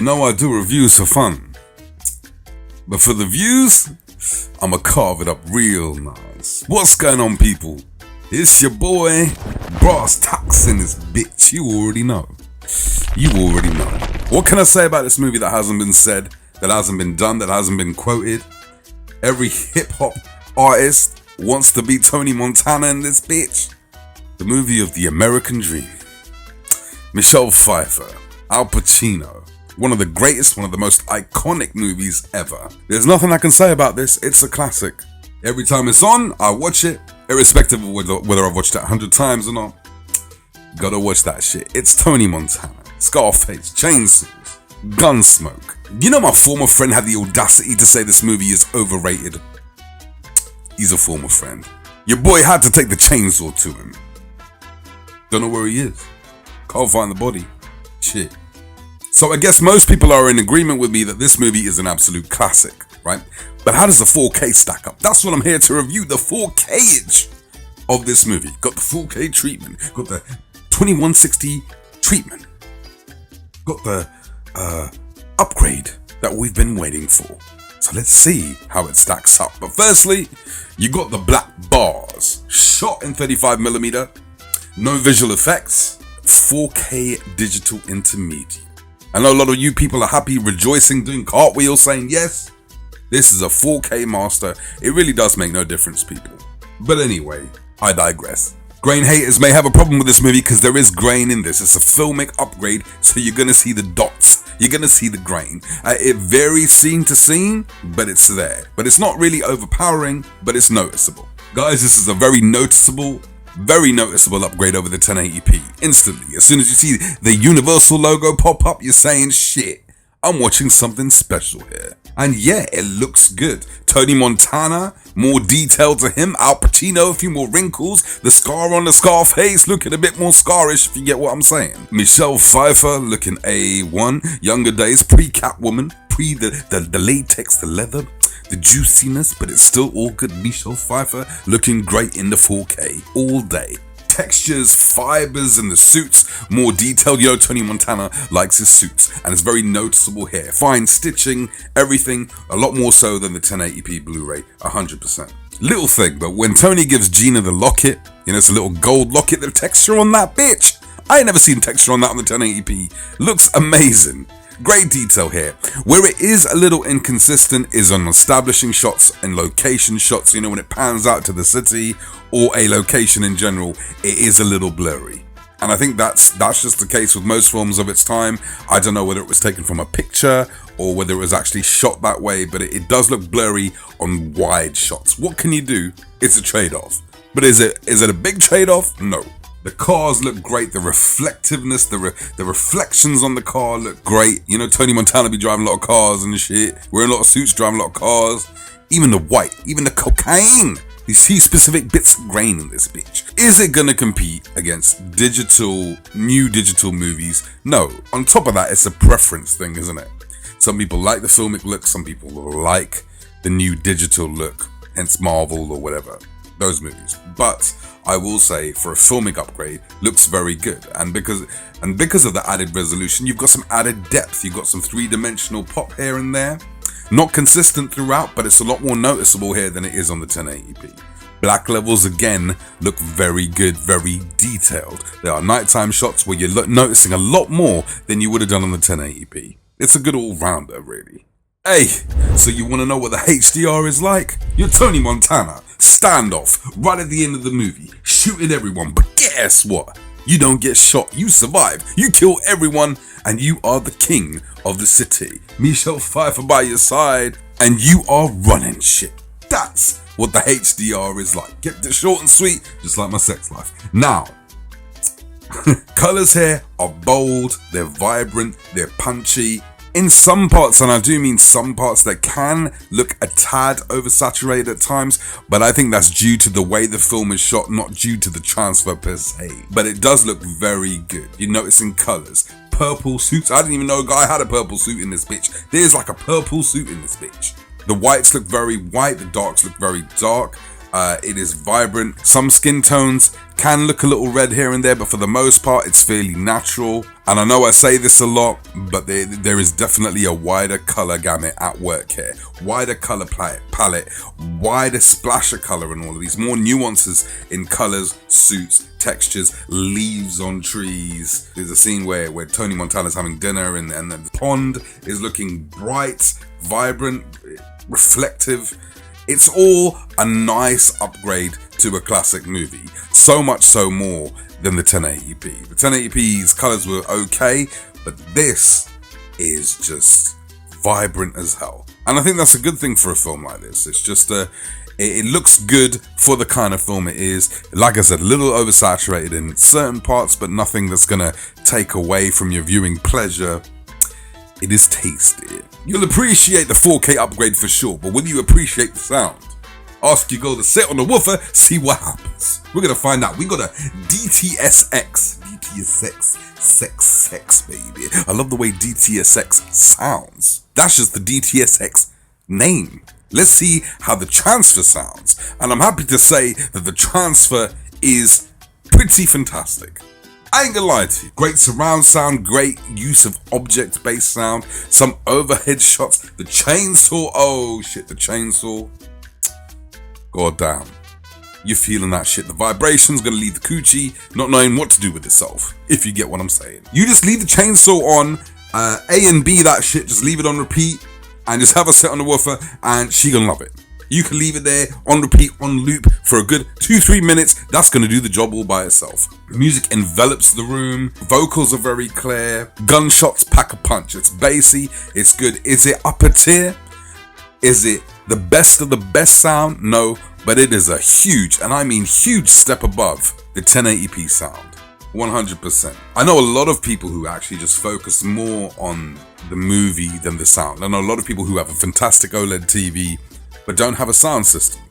You know I do reviews for fun. But for the views, I'ma carve it up real nice. What's going on, people? It's your boy, brasstax in this bitch. You already know. You already know. What can I say about this movie that hasn't been said, that hasn't been done, that hasn't been quoted? Every hip-hop artist wants to be Tony Montana in this bitch. The movie of the American dream. Michelle Pfeiffer, Al Pacino. One of the greatest, one of the most iconic movies ever. There's nothing I can say about this. It's a classic. Every time it's on, I watch it, irrespective of whether I've watched it 100 times or not. Gotta watch that shit. It's Tony Montana, Scarface, chainsaws, Gunsmoke. You know my former friend had the audacity to say this movie is overrated. He's a former friend. Your boy had to take the chainsaw to him. Don't know where he is. Can't find the body. Shit. So I guess most people are in agreement with me that this movie is an absolute classic, right? But how does the 4K stack up? That's what I'm here to review, the 4K-age of this movie. Got the 4K treatment, got the 2160 treatment, got the upgrade that we've been waiting for. So let's see how it stacks up. But firstly, you got the black bars, shot in 35mm, no visual effects, 4K digital intermediate. I know a lot of you people are happy, rejoicing, doing cartwheels, saying yes, this is a 4K master. It really does make no difference, people. But anyway, I digress. Grain haters may have a problem with this movie because there is grain in this. It's a filmic upgrade, so you're gonna see the dots. You're gonna see the grain. It varies scene to scene, but it's there. But it's not really overpowering, but it's noticeable. Guys, this is a very noticeable upgrade over the 1080p. Instantly, as soon as you see the Universal logo pop up, you're saying, shit, I'm watching something special here. And yeah, it looks good. Tony Montana, more detail to him. Al Pacino, a few more wrinkles. The scar on the Scarface looking a bit more scarish, if you get what I'm saying. Michelle Pfeiffer looking A1. Younger days, pre-Catwoman, pre the latex, the leather, the juiciness, but it's still all good. Michelle Pfeiffer looking great in the 4K all day. Textures, fibers in the suits, more detailed. You know, Tony Montana likes his suits, and it's very noticeable here. Fine stitching, everything, a lot more so than the 1080p Blu-ray, 100%. Little thing, but when Tony gives Gina the locket, you know, it's a little gold locket, the texture on that bitch, I ain't never seen texture on that on the 1080p. Looks amazing. Great detail here. Where it is a little inconsistent is on establishing shots and location shots. You know, when it pans out to the city or a location in general, it is a little blurry. And I think that's just the case with most films of its time. I don't know whether it was taken from a picture or whether it was actually shot that way, but it does look blurry on wide shots. What can you do? It's a trade-off. But is it a big trade-off? No. The cars look great, the reflectiveness, the reflections on the car look great. You know, Tony Montana be driving a lot of cars and shit, wearing a lot of suits, driving a lot of cars. Even the white, even the cocaine. You see specific bits of grain in this bitch. Is it gonna compete against new digital movies? No. On top of that, it's a preference thing, isn't it? Some people like the filmic look, some people like the new digital look, hence Marvel or whatever, those movies. But I will say, for a filmic upgrade, looks very good. And because of the added resolution, you've got some added depth. You've got some three-dimensional pop here and there. Not consistent throughout, but it's a lot more noticeable here than it is on the 1080p. Black levels, again, look very good, very detailed. There are nighttime shots where you're noticing a lot more than you would have done on the 1080p. It's a good all-rounder, really. Hey, so you want to know what the HDR is like? You're Tony Montana. Standoff right at the end of the movie, shooting everyone, but guess what? You don't get shot, you survive, you kill everyone, and you are the king of the city. Michelle Pfeiffer by your side, and you are running shit. That's what the HDR is like. Kept it short and sweet, just like my sex life. Now, colors here are bold, they're vibrant, they're punchy. In some parts, and I do mean some parts, that can look a tad oversaturated at times, but I think that's due to the way the film is shot, not due to the transfer per se. But it does look very good. You're noticing colors. Purple suits. I didn't even know a guy had a purple suit in this bitch. There's like a purple suit in this bitch. The whites look very white, the darks look very dark. It is vibrant. Some skin tones can look a little red here and there, but for the most part, it's fairly natural. And I know I say this a lot, but there is definitely a wider color gamut at work here. Wider color palette, wider splash of color in all of these. More nuances in colors, suits, textures, leaves on trees. There's a scene where Tony Montana's having dinner and the pond is looking bright, vibrant, reflective. It's all a nice upgrade to a classic movie. So much so more than the 1080p. The 1080p's colors were okay, but this is just vibrant as hell. And I think that's a good thing for a film like this. It's just it looks good for the kind of film it is. Like I said, a little oversaturated in certain parts, but nothing that's gonna take away from your viewing pleasure. It is tasty. You'll appreciate the 4K upgrade for sure, but will you appreciate the sound? Ask your girl to sit on the woofer, see what happens. We're gonna find out. We got a DTSX, sex, baby. I love the way DTSX sounds. That's just the DTSX name. Let's see how the transfer sounds. And I'm happy to say that the transfer is pretty fantastic. I ain't gonna lie to you. Great surround sound, great use of object-based sound, some overhead shots, the chainsaw, oh shit, the chainsaw. God damn. You're feeling that shit. The vibration's gonna leave the coochie not knowing what to do with itself, if you get what I'm saying. You just leave the chainsaw on, A and B that shit, just leave it on repeat, and just have her sit on the woofer, and she gonna love it. You can leave it there on repeat, on loop for a good 2-3 minutes. That's gonna do the job all by itself. The music envelops the room. Vocals are very clear. Gunshots pack a punch. It's bassy. It's good. Is it upper tier? Is it the best of the best sound? No, but it is a huge, and I mean huge step above the 1080p sound. 100%. I know a lot of people who actually just focus more on the movie than the sound. I know a lot of people who have a fantastic OLED TV but don't have a sound system.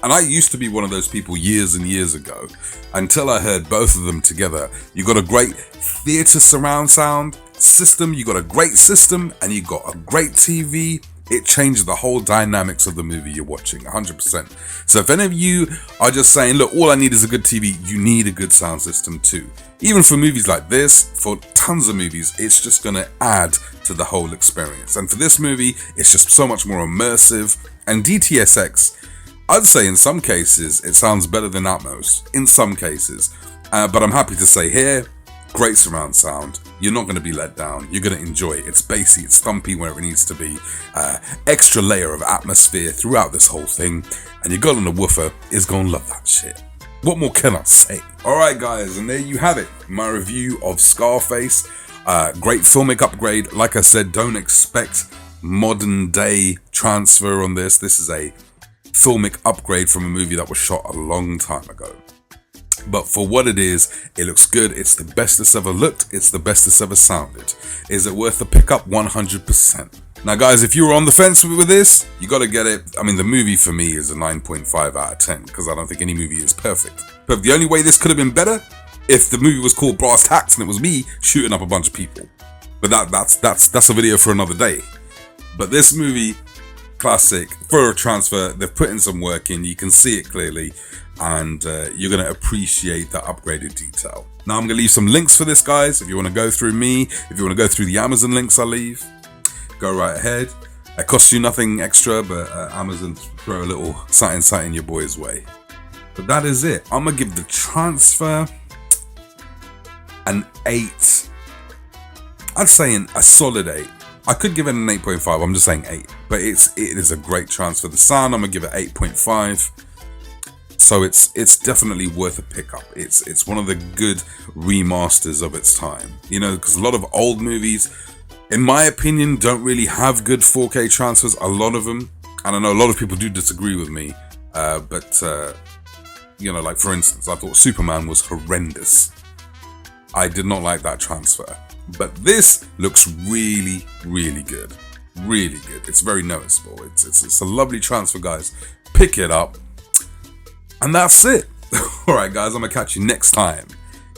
And I used to be one of those people years and years ago, until I heard both of them together. You got a great theater surround sound system, you got a great system, and you got a great TV. It changes the whole dynamics of the movie you're watching, 100%. So if any of you are just saying, look, all I need is a good TV, you need a good sound system too. Even for movies like this, for tons of movies, it's just gonna add to the whole experience. And for this movie, it's just so much more immersive. And DTSX, I'd say in some cases, it sounds better than Atmos, in some cases. But I'm happy to say here, great surround sound. You're not going to be let down. You're going to enjoy it. It's bassy, it's thumpy where it needs to be. Extra layer of atmosphere throughout this whole thing. And your girl on the woofer is going to love that shit. What more can I say? Alright guys, and there you have it. My review of Scarface. Great filmic upgrade. Like I said, don't expect modern day transfer on this. This is a filmic upgrade from a movie that was shot a long time ago. But for what it is, it looks good. It's the best it's ever looked. It's the best it's ever sounded. Is it worth the pickup? 100%. Now guys, if you were on the fence with this, you gotta get it. I mean, the movie for me is a 9.5 out of 10 because I don't think any movie is perfect. But the only way this could have been better, if the movie was called Brasstax and it was me shooting up a bunch of people. But that's a video for another day. But this movie, classic, for a transfer, they've put in some work in, you can see it clearly, and you're going to appreciate the upgraded detail. Now I'm going to leave some links for this, guys. If you want to go through me, if you want to go through the Amazon links I leave, go right ahead. It costs you nothing extra, but Amazon throw a little something your boy's way. But that is it. I'm going to give the transfer an 8. I'd say a solid 8. I could give it an 8.5, I'm just saying 8. But it is a great transfer. The sound, I'm gonna give it 8.5. So it's definitely worth a pickup. It's one of the good remasters of its time. You know, because a lot of old movies, in my opinion, don't really have good 4K transfers. A lot of them. And I know a lot of people do disagree with me. But you know, like for instance, I thought Superman was horrendous. I did not like that transfer. But this looks really, really good. Really good. It's very noticeable. It's a lovely transfer, guys. Pick it up. And that's it. Alright, guys, I'm going to catch you next time.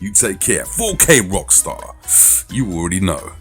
You take care. 4K Rockstar. You already know.